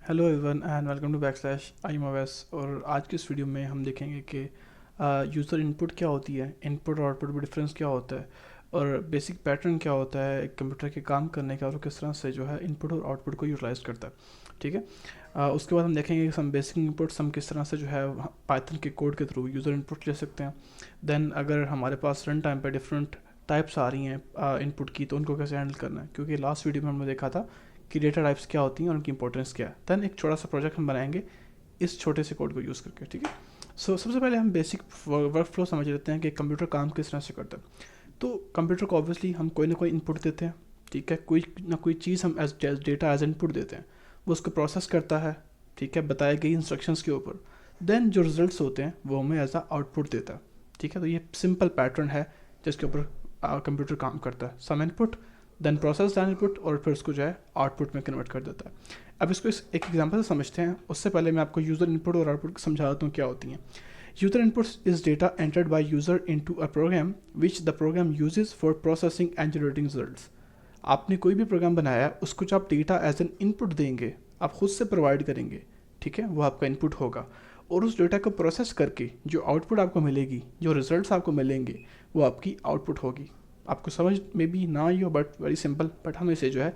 Hello everyone and welcome to backslash I am और आज की इस वीडियो में हम देखेंगे कि यूज़र इनपुट क्या होती है, इनपुट और आउटपुट में डिफरेंस क्या होता है और बेसिक पैटर्न क्या होता है एक कंप्यूटर के काम करने का और किस तरह से जो है इनपुट और आउटपुट को यूटिलाइज करता है। ठीक है। उसके बाद हम देखेंगे कि सम बेसिक इनपुट्स हम किस तरह से जो है पाइथन के कोड के थ्रू यूज़र इनपुट ले सकते हैं। देन अगर हमारे पास रन टाइम पर डिफरेंट टाइप्स आ रही हैं इनपुट की, तो उनको कैसे हैंडल करना है, क्योंकि लास्ट वीडियो में हमने देखा था कि डेटा टाइप्स क्या होती हैं और उनकी इंपॉर्टेंस क्या है। देन एक छोटा सा प्रोजेक्ट हम बनाएंगे इस छोटे से कोड को यूज़ करके। ठीक है। सबसे पहले हम बेसिक वर्क फ्लो समझ लेते हैं कि कंप्यूटर काम किस तरह से करता है। तो कंप्यूटर को ऑब्वियसली हम कोई ना कोई इनपुट देते हैं। ठीक है। कोई ना कोई चीज़ हम एज डेटा एज इनपुट देते हैं, वो उसको प्रोसेस करता है। ठीक है, बताई गई इंस्ट्रक्शंस के ऊपर। देन जो रिजल्ट्स होते हैं वो हमें एज आ आउटपुट देता है। ठीक है। तो ये सिंपल पैटर्न है जिसके ऊपर कंप्यूटर काम करता है। Some input, then process then input और फिर उसको जो है आउटपुट में कन्वर्ट कर देता है। अब इसको एक एग्जांपल से समझते हैं। उससे पहले मैं आपको यूज़र इनपुट और आउटपुट समझा देता हूँ क्या होती हैं। User inputs is data entered by user into a program which the program uses for processing and generating results. आपने कोई भी प्रोग्राम बनाया, उसको जो आप डेटा एज एन इनपुट देंगे, आप खुद से प्रोवाइड करेंगे। ठीक है, वो आपका इनपुट होगा और उस डेटा को प्रोसेस करके जो आउटपुट आपको मिलेगी, जो रिजल्ट्स आपको मिलेंगे, वो आपकी आउटपुट होगी। आपको समझ में भी ना आई हो, बट वेरी सिंपल। बट हम इसे जो है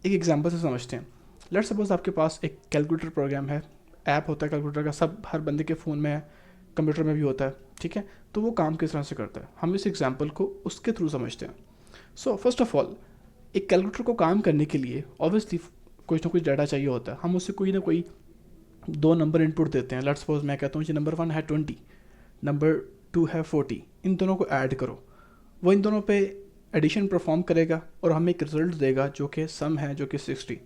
एक एग्जांपल से समझते हैं। लेट्स सपोज आपके पास एक कैलकुलेटर प्रोग्राम है, ऐप होता है कैलकुलेटर का, सब हर बंदे के फ़ोन में है, कंप्यूटर में भी होता है। ठीक है। तो वो काम किस तरह से करता है, हम इस एग्जाम्पल को उसके थ्रू समझते हैं। सो फर्स्ट ऑफ ऑल, एक कैलकुलेटर को काम करने के लिए ऑब्वियसली कुछ ना कुछ डाटा चाहिए होता है। हम उससे कोई ना कोई दो नंबर इनपुट देते हैं। लेट्स सपोज मैं कहता हूँ कि नंबर 1 है 20, नंबर 2 है 40, इन दोनों को ऐड करो। वो इन दोनों पे एडिशन परफॉर्म करेगा और हमें एक रिजल्ट देगा जो कि सम है, जो कि 60।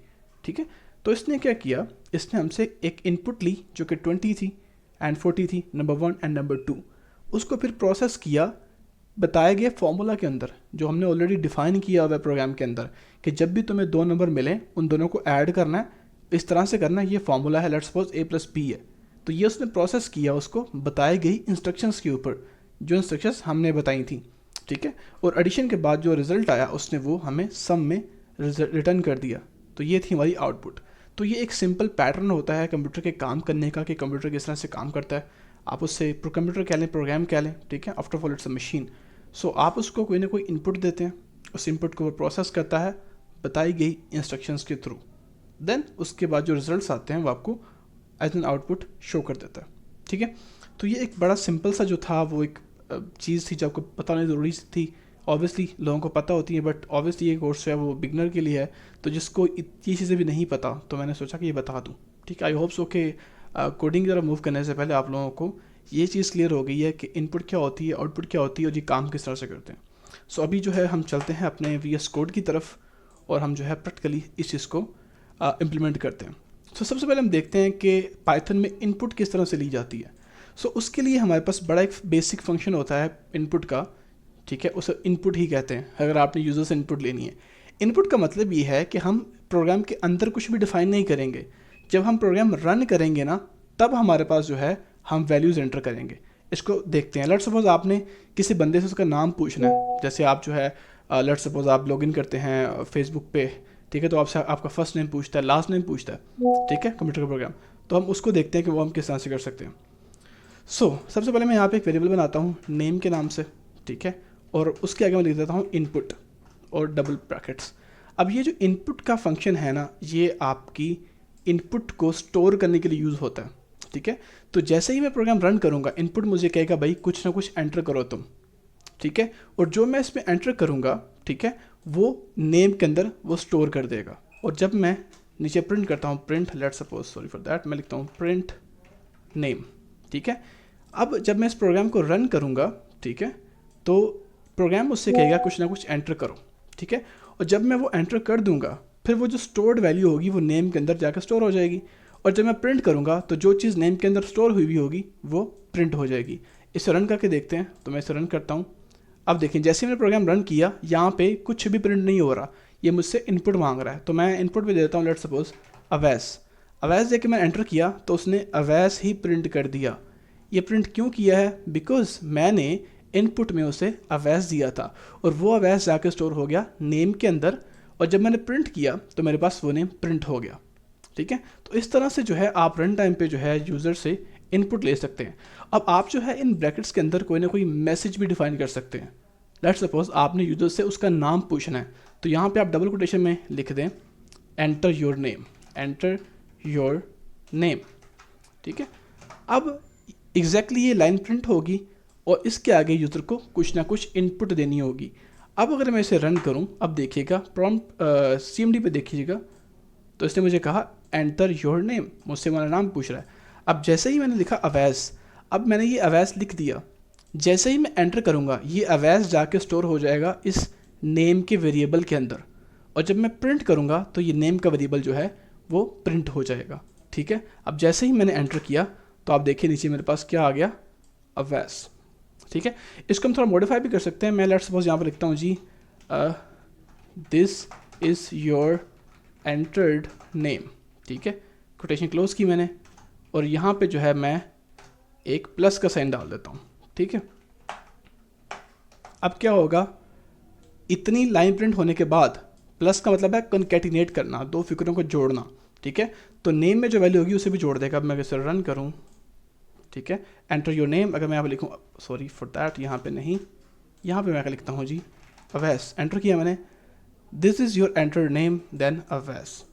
ठीक है। तो इसने क्या किया, इसने हमसे एक इनपुट ली जो कि 20 थी एंड 40 थी, नंबर 1 एंड नंबर 2। उसको फिर प्रोसेस किया बताए गए फॉर्मूला के अंदर, जो हमने ऑलरेडी डिफाइन किया हुआ है प्रोग्राम के अंदर, कि जब भी तुम्हें दो नंबर मिलें उन दोनों को ऐड करना है, इस तरह से करना है। ये फॉर्मूला है, लेट्स सपोज a+b है। तो ये उसने प्रोसेस किया उसको बताई गई इंस्ट्रक्शंस के ऊपर, जो इंस्ट्रक्शंस हमने बताई थी। ठीक है। और एडिशन के बाद जो रिजल्ट आया उसने वो हमें सम में रिटर्न कर दिया। तो ये थी हमारी आउटपुट। तो ये एक सिंपल पैटर्न होता है कंप्यूटर के काम करने का, कि कंप्यूटर किस तरह से काम करता है। आप उससे कंप्यूटर कह लें, प्रोग्राम कह लें। ठीक है। After all it's a machine. So आप उसको कोई ना कोई इनपुट देते हैं, उस इनपुट को वो प्रोसेस करता है बताई गई इंस्ट्रक्शंस के थ्रू। देन उसके बाद जो रिजल्ट्स आते हैं वो आपको एज एन आउटपुट शो कर देता है। ठीक है। तो ये एक बड़ा सिंपल सा जो था वो एक चीज़ थी जो आपको बतानी ज़रूरी थी। ऑब्वियसली लोगों को पता होती है, बट ऑब्वियसली ये कोर्स जो है वो बिगनर के लिए है, तो जिसको इतनी चीज़ें भी नहीं पता, तो मैंने सोचा कि ये बता दूँ। ठीक है। आई होप सो कि कोडिंग की तरफ मूव करने से पहले आप लोगों को ये चीज़ क्लियर हो गई है कि इनपुट क्या होती है, आउटपुट क्या होती है और ये काम किस तरह से करते हैं। सो अभी जो है हम चलते हैं अपने VS कोड की तरफ और हम जो है प्रैक्टिकली इस चीज़ को इम्प्लीमेंट करते हैं। सबसे पहले हम देखते हैं कि पाइथन में इनपुट किस तरह से ली जाती है। उसके लिए हमारे पास बड़ा एक बेसिक फंक्शन होता है इनपुट का। ठीक है। उसे इनपुट ही कहते हैं अगर आपने यूज़र से इनपुट लेनी है। इनपुट का मतलब ये है कि हम प्रोग्राम के अंदर कुछ भी डिफाइन नहीं करेंगे। जब हम प्रोग्राम रन करेंगे ना, तब हमारे पास जो है हम वैल्यूज़ एंटर करेंगे। इसको देखते हैं। लेट्स सपोज आपने किसी बंदे से उसका नाम पूछना है। जैसे आप जो है लेट्स सपोज आप लॉगिन करते हैं फेसबुक पे। ठीक है। तो आपसे आपका फर्स्ट नेम पूछता है, लास्ट नेम पूछता है। ठीक है, कंप्यूटर का प्रोग्राम। तो हम उसको देखते हैं कि वो हम किस तरह से कर सकते हैं। सबसे पहले मैं यहाँ पे एक वेरिएबल बनाता हूँ नेम के नाम से। ठीक है। और उसके आगे मैं लिख देता हूँ इनपुट और डबल ब्रैकेट्स। अब ये जो इनपुट का फंक्शन है ना, ये आपकी इनपुट को स्टोर करने के लिए यूज़ होता है। ठीक है। तो जैसे ही मैं प्रोग्राम रन करूँगा, इनपुट मुझे कहेगा भाई कुछ ना कुछ एंटर करो तुम। ठीक है। और जो मैं इसमें एंटर करूँगा, ठीक है, वो नेम के अंदर वो स्टोर कर देगा। और जब मैं नीचे प्रिंट करता हूँ, print let's suppose sorry for that, मैं लिखता हूँ प्रिंट नेम। ठीक है। अब जब मैं इस प्रोग्राम को रन करूँगा, ठीक है, तो प्रोग्राम मुझसे कहेगा कुछ ना कुछ एंटर करो। ठीक है। और जब मैं वो एंटर कर दूंगा, फिर वो जो स्टोर्ड वैल्यू होगी वो नेम के अंदर जाकर स्टोर हो जाएगी। और जब मैं प्रिंट करूँगा तो जो चीज़ नेम के अंदर स्टोर हुई हुई होगी वो प्रिंट हो जाएगी। इसे रन करके देखते हैं। तो मैं इसे रन करता हूँ। अब देखें, जैसे मैंने प्रोग्राम रन किया, यहाँ पे कुछ भी प्रिंट नहीं हो रहा, ये मुझसे इनपुट मांग रहा है। तो मैं इनपुट पे देता हूँ लेट्स सपोज अवैस। अवैस देके मैं एंटर किया तो उसने अवैस ही प्रिंट कर दिया। ये प्रिंट क्यों किया है? बिकॉज मैंने इनपुट में उसे अवैस दिया था और वो अवैस जाके स्टोर हो गया नेम के अंदर। और जब मैंने प्रिंट किया तो मेरे पास वो नेम प्रिंट हो गया। ठीक है। तो इस तरह से जो है आप रन टाइम पे जो है यूज़र से इनपुट ले सकते हैं। अब आप जो है इन ब्रैकेट्स के अंदर कोई ना कोई मैसेज भी डिफाइन कर सकते हैं। लेट्स सपोज आपने यूज़र से उसका नाम पूछना है, तो यहाँ पे आप डबल कोटेशन में लिख दें enter your name, enter your name, ठीक है। अब एग्जैक्टली ये लाइन प्रिंट होगी और इसके आगे यूज़र को कुछ ना कुछ इनपुट देनी होगी। अब अगर मैं इसे रन करूं, अब देखिएगा प्रॉम्प्ट CMD पे देखिएगा, तो इसने मुझे कहा एंटर योर नेम, मुझसे मेरा नाम पूछ रहा है। अब जैसे ही मैंने लिखा अवैस, अब मैंने ये अवैस लिख दिया, जैसे ही मैं एंटर करूँगा ये अवैस जाके स्टोर हो जाएगा इस नेम के वेरिएबल के अंदर, और जब मैं प्रिंट करूँगा तो ये नेम का वेरिएबल जो है वो प्रिंट हो जाएगा, ठीक है। अब जैसे ही मैंने एंटर किया तो आप देखिए नीचे मेरे पास क्या आ गया, अवैस, ठीक है। इसको हम थोड़ा मॉडिफाई भी कर सकते हैं। मैं लेट्स सपोज यहाँ पर लिखता हूँ जी this is your entered name, ठीक है, कोटेशन क्लोज की मैंने, और यहाँ पे जो है मैं एक प्लस का साइन डाल देता हूँ, ठीक है। अब क्या होगा, इतनी लाइन प्रिंट होने के बाद प्लस का मतलब है कनकैटिनेट करना, दो फिगरों को जोड़ना, ठीक है। तो नेम में जो वैल्यू होगी उसे भी जोड़ देगा। अब मैं इसे रन करूँ, ठीक है, एंटर योर नेम, अगर मैं यहाँ पे लिखूँ, सॉरी फॉर दैट, यहाँ पे नहीं, यहाँ पे मैं लिखता हूँ जी अवैस, एंटर किया मैंने, this is your enter name then Awais,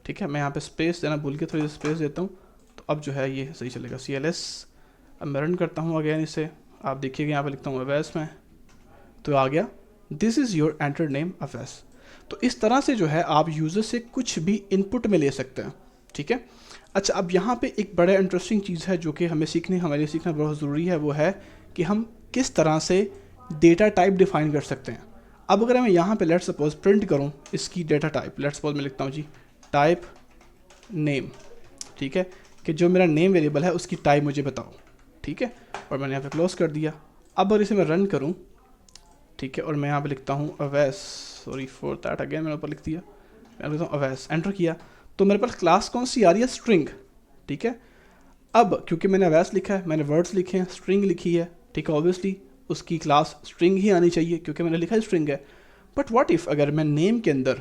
ठीक है। मैं यहाँ पे स्पेस देना भूल के थोड़ी स्पेस देता हूँ, तो अब जो है ये सही चलेगा, CLS। अब मैं रन करता हूँ अगेन इसे, आप देखिएगा यहाँ पे लिखता हूँ अवैस में, तो आ गया this is your enter name Awais. तो इस तरह से जो है आप यूज़र से कुछ भी इनपुट में ले सकते हैं, ठीक है। अच्छा, अब यहाँ पे एक बड़ा इंटरेस्टिंग चीज़ है जो कि हमारे लिए सीखना बहुत ज़रूरी है, वो है कि हम किस तरह से डेटा टाइप डिफाइन कर सकते हैं। अब अगर मैं यहाँ पे लेट्स सपोज प्रिंट करूँ इसकी डेटा टाइप, लेट्स सपोज मैं लिखता हूँ जी टाइप नेम, ठीक है, कि जो मेरा नेम वेरिएबल है उसकी टाइप मुझे बताओ, ठीक है, और मैंने यहाँ पे क्लोज कर दिया। अब अगर इसे मैं रन करूँ, ठीक है, और मैं यहाँ पे लिखता हूँ Awais, sorry for that, again मैंने ऊपर लिख दिया, मैं लिखता हूँ अवैस, एंटर किया, तो मेरे पास क्लास कौन सी आ रही है, स्ट्रिंग, ठीक है। अब क्योंकि मैंने अवैस लिखा है, मैंने वर्ड्स लिखे हैं, स्ट्रिंग लिखी है, ठीक है, ऑब्वियसली उसकी क्लास स्ट्रिंग ही आनी चाहिए क्योंकि मैंने लिखा है स्ट्रिंग है। बट व्हाट इफ़ अगर मैं नेम के अंदर,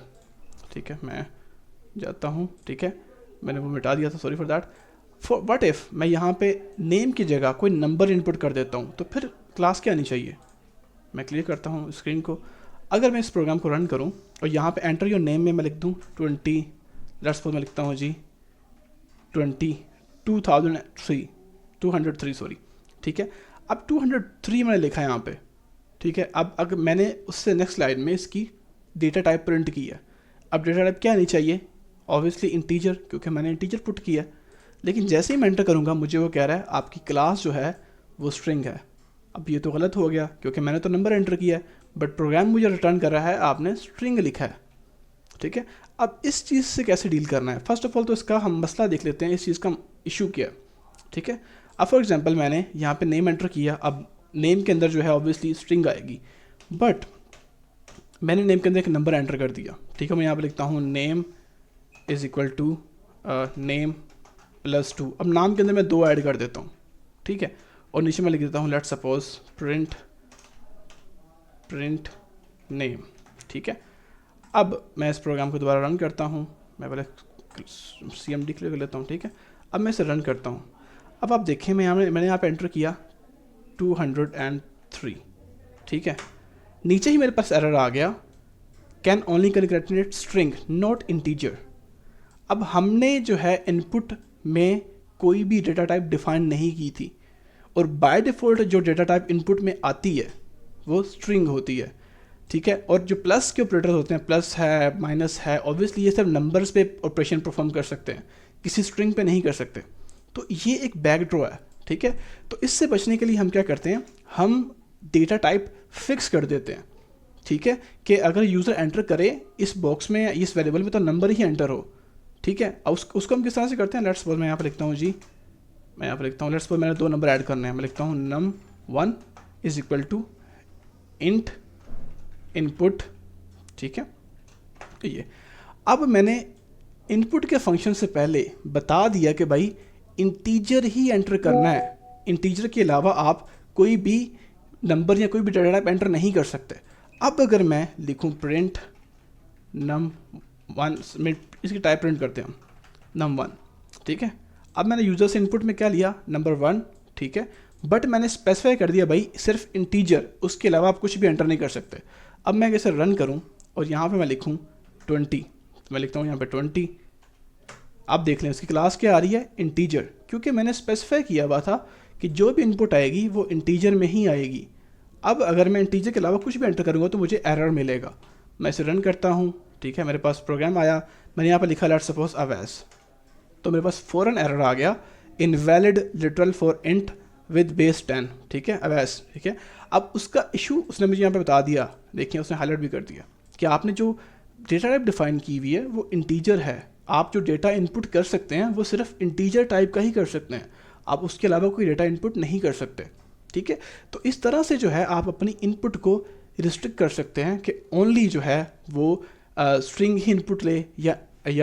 ठीक है, मैं जाता हूँ, ठीक है, मैंने वो मिटा दिया था, sorry for that, for what if मैं यहाँ पे नेम की जगह कोई नंबर इनपुट कर देता हूँ, तो फिर क्लास क्या आनी चाहिए। मैं क्लियर करता हूँ स्क्रीन को। अगर मैं इस प्रोग्राम को रन करूँ और यहाँ पे एंटर योर नेम में मैं लिख दूँ 20, लेट्स सपोज मैं लिखता हूँ जी 203 सॉरी, ठीक है। अब 203 मैंने लिखा है यहाँ पे, ठीक है। अब अगर मैंने उससे नेक्स्ट लाइन में इसकी डेटा टाइप प्रिंट की है, अब डेटा टाइप क्या आनी चाहिए, ऑब्वियसली इंटीजर, क्योंकि मैंने इंटीजर पुट किया है। लेकिन जैसे ही मैं एंटर करूँगा मुझे वो कह रहा है आपकी क्लास जो है वो स्ट्रिंग है। अब ये तो गलत हो गया क्योंकि मैंने तो नंबर एंटर किया है, बट प्रोग्राम मुझे रिटर्न कर रहा है आपने स्ट्रिंग लिखा है, ठीक है। अब इस चीज़ से कैसे डील करना है, फर्स्ट ऑफ ऑल तो इसका हम मसला देख लेते हैं, इस चीज़ का इशू क्या है, ठीक है। अब फॉर एग्जांपल मैंने यहाँ पे नेम एंटर किया, अब नेम के अंदर जो है ऑब्वियसली स्ट्रिंग आएगी, बट मैंने नेम के अंदर एक नंबर एंटर कर दिया, ठीक है। मैं यहाँ पे लिखता हूँ name is equal to name +2। अब नाम के अंदर मैं 2 ऐड कर देता हूँ, ठीक है, और नीचे मैं लिख देता हूँ लेट्स सपोज प्रिंट नेम, ठीक है। अब मैं इस प्रोग्राम को दोबारा रन करता हूँ, मैं पहले CMD क्लियर कर लेता हूँ, ठीक है। अब मैं इसे रन करता हूँ। अब आप देखें मैंने यहाँ पे एंटर किया 203, ठीक है। नीचे ही मेरे पास एरर आ गया, can only calculate string not integer. अब हमने जो है इनपुट में कोई भी डेटा टाइप डिफाइन नहीं की थी, और बाय डिफ़ॉल्ट जो डेटा टाइप इनपुट में आती है वो स्ट्रिंग होती है, ठीक है। और जो प्लस के ऑपरेटर्स होते हैं, प्लस है, माइनस है, ऑब्वियसली ये सब नंबर्स पे ऑपरेशन परफॉर्म कर सकते हैं, किसी स्ट्रिंग पे नहीं कर सकते। तो ये एक बैकडोर है, ठीक है। तो इससे बचने के लिए हम क्या करते हैं, हम डेटा टाइप फिक्स कर देते हैं, ठीक है, कि अगर यूज़र एंटर करे इस बॉक्स में, इस वेरिएबल में, तो नंबर ही एंटर हो, ठीक है। अब उसको हम किस तरह से करते हैं, लेट्स सपोज मैं यहाँ पर लिखता हूँ जी, मैं यहाँ पर लिखता हूँ लेट्स सपोज मैंने 2 नंबर ऐड करने हैं, मैं लिखता हूँ num1 is equal to int input, ठीक है। ये अब मैंने इनपुट के फंक्शन से पहले बता दिया कि भाई इंटीजर ही एंटर करना है, इंटीजर के अलावा आप कोई भी नंबर या कोई भी डेटा टाइप एंटर नहीं कर सकते। अब अगर मैं लिखूं प्रिंट num1, इसकी टाइप प्रिंट करते हैं, num1, ठीक है। अब मैंने यूज़र से इनपुट में क्या लिया, नंबर 1, ठीक है, बट मैंने स्पेसिफाई कर दिया भाई सिर्फ इंटीजर, उसके अलावा आप कुछ भी एंटर नहीं कर सकते। अब मैं कैसे रन करूँ और यहाँ पे मैं लिखूँ 20, तो मैं लिखता हूँ यहाँ पे 20। आप देख लें उसकी क्लास क्या आ रही है, इंटीजर, क्योंकि मैंने स्पेसिफाई किया हुआ था कि जो भी इनपुट आएगी वो इंटीजर में ही आएगी। अब अगर मैं इंटीजर के अलावा कुछ भी एंटर करूँगा तो मुझे एरर मिलेगा। मैं इसे रन करता हूँ, ठीक है, मेरे पास प्रोग्राम आया, मैंने यहाँ पर लिखा लेट्स सपोज अवैस, तो मेरे पास फ़ौरन एरर आ गया, invalid literal for int with base 10, ठीक है, अवैस, ठीक है। अब उसका इशू उसने मुझे यहाँ पे बता दिया, देखिए उसने हाईलाइट भी कर दिया कि आपने जो डेटा टाइप डिफाइन की हुई है वो इंटीजर है, आप जो डेटा इनपुट कर सकते हैं वो सिर्फ इंटीजर टाइप का ही कर सकते हैं, आप उसके अलावा कोई डेटा इनपुट नहीं कर सकते, ठीक है। तो इस तरह से जो है आप अपनी इनपुट को रिस्ट्रिक्ट कर सकते हैं कि ओनली जो है वो स्ट्रिंग ही इनपुट ले या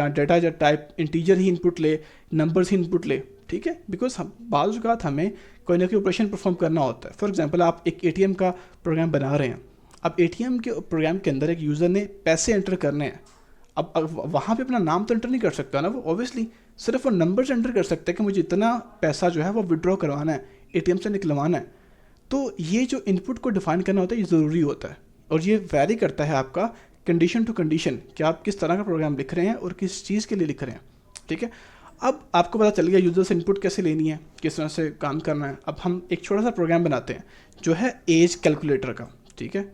डेटा जो टाइप इंटीजर ही इनपुट ले, नंबर्स ही इनपुट ले, ठीक है। बिकॉज हम बाज़ औक़ात हमें कोई ना कोई ऑपरेशन परफॉर्म करना होता है। फॉर एग्जांपल आप एक एटीएम का प्रोग्राम बना रहे हैं, अब एटीएम के प्रोग्राम के अंदर एक यूज़र ने पैसे एंटर करने हैं, अब वहाँ पे अपना नाम तो एंटर नहीं कर सकता ना, वो ऑब्वियसली सिर्फ वो नंबर्स एंटर कर सकते हैं कि मुझे इतना पैसा जो है वो विड्रॉ करवाना है, एटीएम से निकलवाना है। तो ये जो इनपुट को डिफाइन करना होता है ये ज़रूरी होता है, और ये वैरी करता है आपका कंडीशन टू कंडीशन कि आप किस तरह का प्रोग्राम लिख रहे हैं और किस चीज़ के लिए लिख रहे हैं, ठीक है। अब आपको पता चल गया यूज़र से इनपुट कैसे लेनी है, किस तरह से काम करना है। अब हम एक छोटा सा प्रोग्राम बनाते हैं जो है एज कैलकुलेटर का, ठीक है।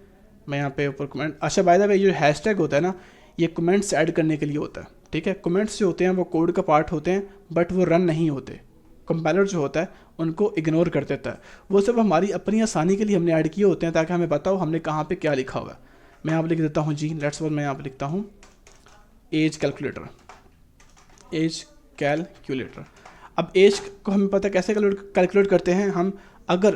मैं यहाँ पे ऊपर कमेंट, अच्छा बाय द वे ये जो हैशटैग होता है ना, ये कमेंट्स ऐड करने के लिए होता है, ठीक है। कमेंट्स जो होते हैं वो कोड का पार्ट होते हैं बट वो रन नहीं होते, कंपाइलर जो होता है उनको इग्नोर कर देता है, वो सब हमारी अपनी आसानी के लिए हमने ऐड किए होते हैं ताकि हमें पता हो हमने कहाँ पे क्या लिखा हुआ है। मैं यहाँ पर लिख देता हूँ जी, लेट्स सपोज मैं यहाँ पर लिखता हूँ एज कैलकुलेटर, एज कैलकुलेटर। अब एज को हमें पता कैसे कैलकुलेट करते हैं, हम अगर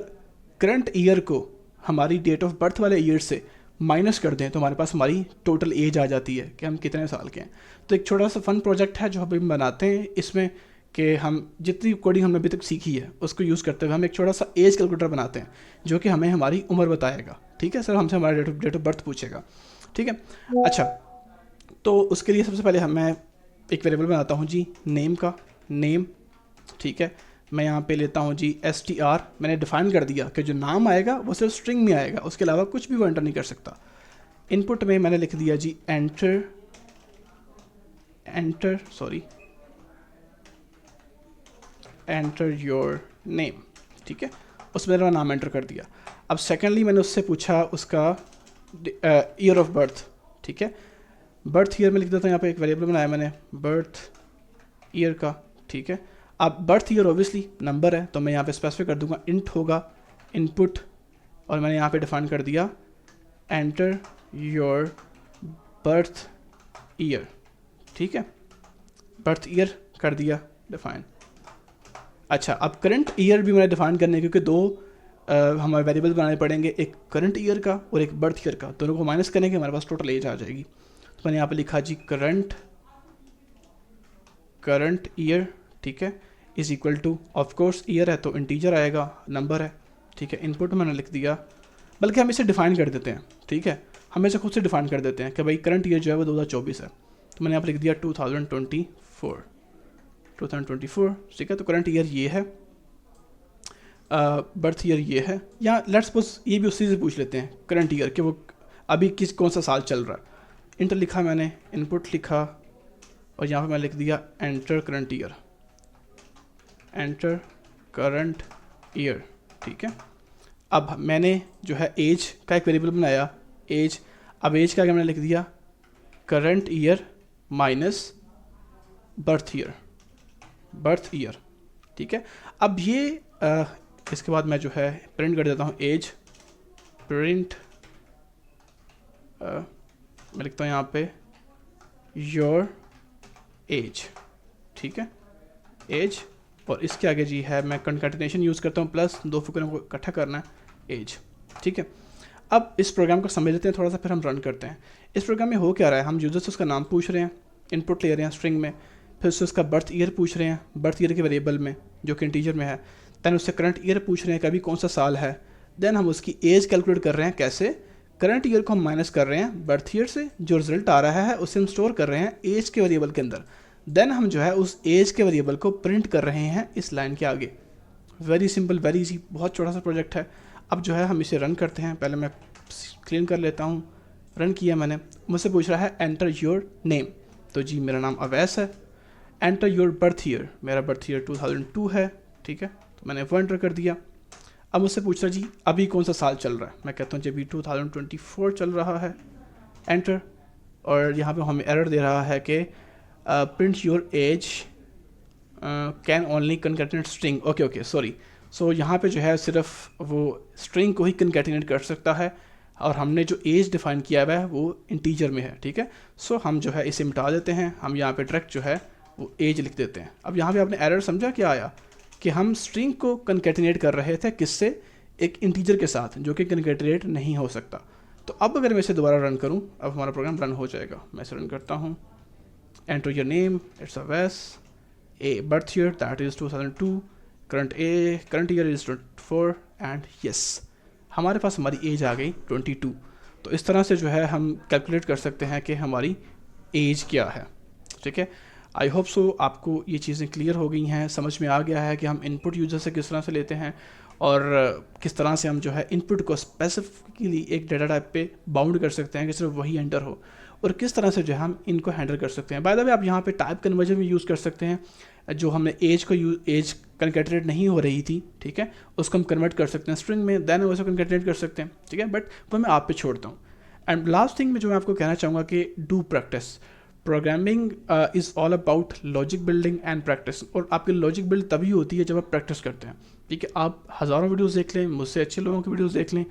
करंट ईयर को हमारी डेट ऑफ बर्थ वाले ईयर से माइनस कर दें तो हमारे पास हमारी टोटल एज आ जाती है कि हम कितने साल के हैं। तो एक छोटा सा फन प्रोजेक्ट है जो हम बनाते हैं, इसमें कि हम जितनी कोडिंग हमने अभी तक सीखी है उसको यूज़ करते हुए हम एक छोटा सा एज कैलकुलेटर बनाते हैं जो कि हमें हमारी उम्र बताएगा, ठीक है। सर हमसे हमारा डेट ऑफ बर्थ पूछेगा, ठीक है। अच्छा, तो उसके लिए सबसे पहले मैं एक वेरिएबल बनाता हूँ जी, नेम का, नेम, ठीक है। मैं यहाँ पे लेता हूँ जी str, मैंने डिफाइन कर दिया कि जो नाम आएगा वो सिर्फ स्ट्रिंग में आएगा, उसके अलावा कुछ भी वो एंटर नहीं कर सकता। इनपुट में मैंने लिख दिया जी एंटर योर नेम, ठीक है, उसमें मेरा नाम एंटर कर दिया। अब सेकेंडली मैंने उससे पूछा उसका ईयर ऑफ बर्थ, ठीक है। बर्थ ईयर में लिख देता हूँ, यहाँ पे एक वेरिएबल बनाया मैंने बर्थ ईयर का, ठीक है। अब बर्थ ईयर ऑब्वियसली नंबर है तो मैं यहाँ पे स्पेसिफाई कर दूंगा इंट होगा इनपुट, और मैंने यहाँ पे डिफाइन कर दिया एंटर योर बर्थ ईयर, ठीक है, बर्थ ईयर कर दिया डिफाइन। अच्छा, अब करंट ईयर भी मैंने डिफाइन करने, क्योंकि दो हमारे वेरिएबल बनाने पड़ेंगे, एक करंट ईयर का और एक बर्थ ईयर का, दोनों को माइनस करेंगे हमारे पास टोटल एज आ जाएगी। तो मैंने यहाँ पे लिखा जी करंट ईयर, ठीक है, is equal to, of course year है तो इंटीजर आएगा, नंबर है, ठीक है। इनपुट मैंने लिख दिया, बल्कि हम इसे डिफाइन कर देते हैं, ठीक है, हम इसे खुद से डिफाइन कर देते हैं कि भाई करंट ईयर जो है वो 2024 है, तो मैंने यहाँ पर लिख दिया 2024, ठीक है। तो करंट ईयर ये है, बर्थ ईयर ये है, या लेट्स सपोज ये भी उसी से पूछ लेते हैं करंट ईयर कि वो अभी कौन सा साल चल रहा है। इंटर लिखा मैंने, इनपुट लिखा, और यहाँ पे मैं लिख दिया enter current year, enter current year, ठीक है। अब मैंने जो है एज का एक वेरिएबल बनाया, एज, अब एज का मैंने लिख दिया current year minus birth year, ठीक है। अब ये इसके बाद मैं जो है प्रिंट कर देता हूँ एज, प्रिंट मैं लिखता हूँ यहाँ पे योर एज, ठीक है, एज, और इसके आगे जी है मैं कंकैटिनेशन यूज़ करता हूँ, प्लस दो फिगरों को इकट्ठा करना है, एज, ठीक है। अब इस प्रोग्राम को समझ लेते हैं थोड़ा सा, फिर हम रन करते हैं। इस प्रोग्राम में हो क्या रहा है, हम यूज़र से उसका नाम पूछ रहे हैं, इनपुट ले रहे हैं स्ट्रिंग में, फिर उससे उसका बर्थ ईयर पूछ रहे हैं, बर्थ ईयर के वेरिएबल में जो कि इंटीजर में है, दैन उससे करंट ईयर पूछ रहे हैं कि अभी कौन सा साल है, देन हम उसकी एज कैलकुलेट कर रहे हैं, कैसे, करंट ईयर को हम माइनस कर रहे हैं बर्थ ईयर से, जो रिजल्ट आ रहा है उसे हम स्टोर कर रहे हैं एज के वेरिएबल के अंदर, देन हम जो है उस एज के वेरिएबल को प्रिंट कर रहे हैं इस लाइन के आगे। वेरी सिंपल, वेरी इजी, बहुत छोटा सा प्रोजेक्ट है। अब जो है हम इसे रन करते हैं। पहले मैं क्लीन कर लेता हूँ। रन किया मैंने, मुझसे पूछ रहा है एंटर योर नेम, तो जी मेरा नाम अवैस है। एंटर योर बर्थ ईयर, मेरा बर्थ ईयर 2002 है, ठीक है, तो मैंने वो एंटर कर दिया। अब मुझसे पूछ रहा जी अभी कौन सा साल चल रहा है, मैं कहता हूँ जी अभी 2024 चल रहा है, एंटर। और यहाँ पे हमें एरर दे रहा है कि print your age can only concatenate string. Okay sorry, so यहाँ पे जो है सिर्फ वो स्ट्रिंग को ही कनकैटिनेट कर सकता है, और हमने जो एज डिफाइन किया हुआ है वो इंटीजर में है, ठीक है। सो हम जो है इसे मिटा देते हैं, हम यहाँ पे डायरेक्ट जो है वो एज लिख देते हैं। अब यहाँ पे आपने एरर समझा क्या आया, कि हम स्ट्रिंग को कनकैटिनेट कर रहे थे किससे, एक इंटीजर के साथ, जो कि कनकैटिनेट नहीं हो सकता। तो अब अगर मैं इसे दोबारा रन करूँ, अब हमारा प्रोग्राम रन हो जाएगा। मैं इसे रन करता हूँ। Enter your name, it's Awais, A birth year that is 2002, current year is 24, and yes हमारे पास हमारी एज आ गई 22। तो इस तरह से जो है हम कैलकुलेट कर सकते हैं कि हमारी एज क्या है, ठीक है। आई होप सो आपको ये चीज़ें क्लियर हो गई हैं, समझ में आ गया है कि हम इनपुट यूज़र से किस तरह से लेते हैं, और किस तरह से हम जो है इनपुट को स्पेसिफिकली एक डाटा टाइप पे बाउंड कर सकते हैं कि सिर्फ वही एंटर हो, और किस तरह से जो है हम इनको हैंडल कर सकते हैं। बाय द वे आप यहाँ पे टाइप कन्वर्जन भी यूज़ कर सकते हैं, जो हमने एज कनकैटिनेट नहीं हो रही थी, ठीक है, उसको हम कन्वर्ट कर सकते हैं स्ट्रिंग में, देन वैसे कनकैटिनेट कर सकते हैं, ठीक है, बट वो मैं आप पे छोड़ता हूँ। एंड लास्ट थिंग में जो मैं आपको कहना चाहूँगा कि do practice. Programming is all about logic building and practice, और आपकी लॉजिक बिल्ड तभी होती है जब आप प्रैक्टिस करते हैं, ठीक है। आप हज़ारों वीडियोस देख लें, मुझसे अच्छे लोगों की वीडियोस देख लें,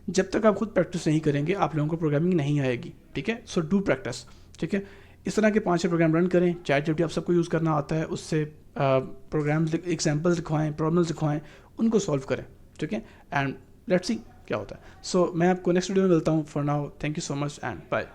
जब तक आप खुद प्रैक्टिस नहीं करेंगे आप लोगों को प्रोग्रामिंग नहीं आएगी, ठीक है। सो डू प्रैक्टिस, ठीक है। इस तरह के 5-6 प्रोग्राम रन करें, ChatGPT आप सबको यूज़ करना आता है, उससे प्रोग्राम एग्जाम्पल्स लिखवाएं, प्रॉब्लम्स लिखवाएं, उनको सॉल्व करें, ठीक है। एंड लेट्स सी क्या होता है। सो मैं आपको नेक्स्ट वीडियो में मिलता हूँ। For now thank you so much and bye.